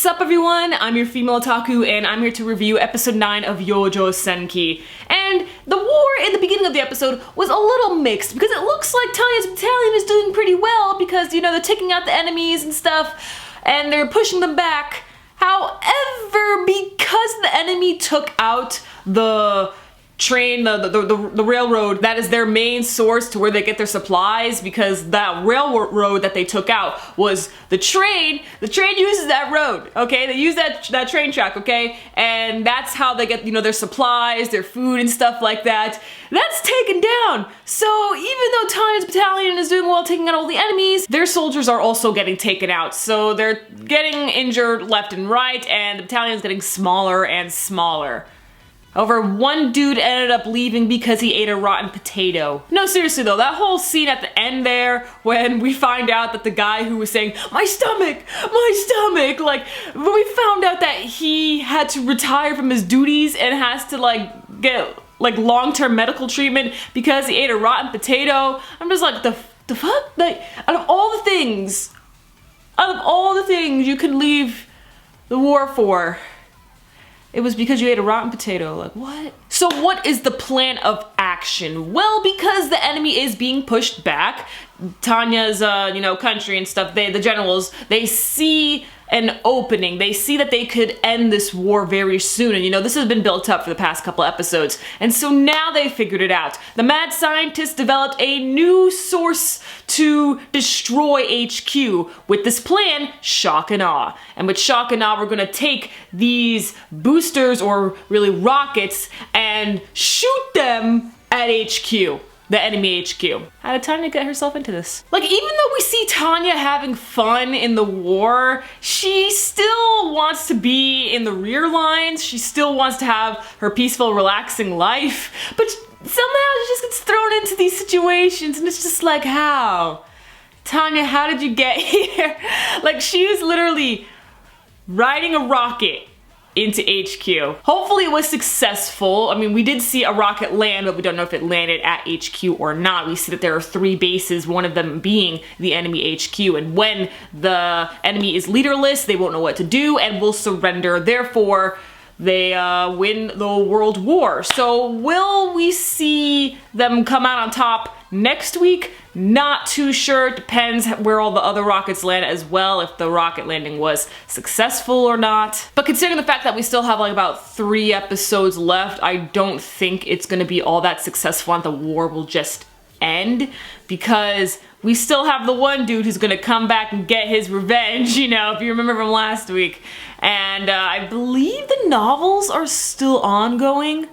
Sup everyone, I'm your female otaku and I'm here to review episode 9 of Youjo Senki. And the war in the beginning of the episode was a little mixed because it looks like Tanya's battalion is doing pretty well because, you know, they're taking out the enemies and stuff and they're pushing them back. However, because the enemy took out the train, the railroad, that is their main source to where they get their supplies, because that railroad that they took out was the train uses that road, okay? They use that train track, okay? And that's how they get, you know, their supplies, their food and stuff like that. That's taken down. So even though Tanya's battalion is doing well taking out all the enemies, their soldiers are also getting taken out. So they're getting injured left and right, and the battalion is getting smaller and smaller. However, one dude ended up leaving because he ate a rotten potato. No, seriously though, that whole scene at the end there, when we find out that the guy who was saying, my stomach, like, when we found out that he had to retire from his duties and has to, like, get, like, long-term medical treatment because he ate a rotten potato, I'm just like, the fuck? Like, out of all the things you could leave the war for, it was because you ate a rotten potato. Like, what? So what is the plan of action? Well, because the enemy is being pushed back, Tanya's, you know, country and stuff, the generals, they see an opening. They see that they could end this war very soon. And, you know, this has been built up for the past couple episodes. And so now they figured it out. The mad scientists developed a new source to destroy HQ with this plan, Shock and Awe. And with Shock and Awe, we're gonna take these boosters, or really rockets, and shoot them at HQ. The enemy HQ. How did Tanya get herself into this? Like, even though we see Tanya having fun in the war, she still wants to be in the rear lines. She still wants to have her peaceful, relaxing life. But somehow she just gets thrown into these situations and it's just like, how? Tanya, how did you get here? Like, she was literally riding a rocket into HQ. Hopefully it was successful. I mean, we did see a rocket land, but we don't know if it landed at HQ or not. We see that there are 3 bases, one of them being the enemy HQ, and when the enemy is leaderless, they won't know what to do and will surrender. Therefore, they win the world war. So will we see them come out on top next week? Not too sure. It depends where all the other rockets land as well, if the rocket landing was successful or not. But considering the fact that we still have like about 3 episodes left, I don't think it's gonna be all that successful and the war will just end, because we still have the one dude who's gonna come back and get his revenge, you know, if you remember from last week. And I believe the novels are still ongoing.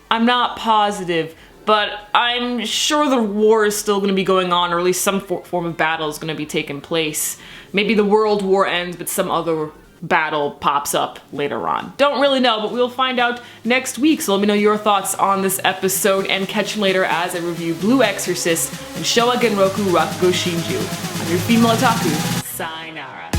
I'm not positive, but I'm sure the war is still gonna be going on, or at least some form of battle is gonna be taking place. Maybe the world war ends, but some other battle pops up later on. Don't really know, but we'll find out next week. So let me know your thoughts on this episode and catch me later as I review Blue Exorcist and Showa Genroku Rakugo Shinju. I'm your female otaku. Sayonara.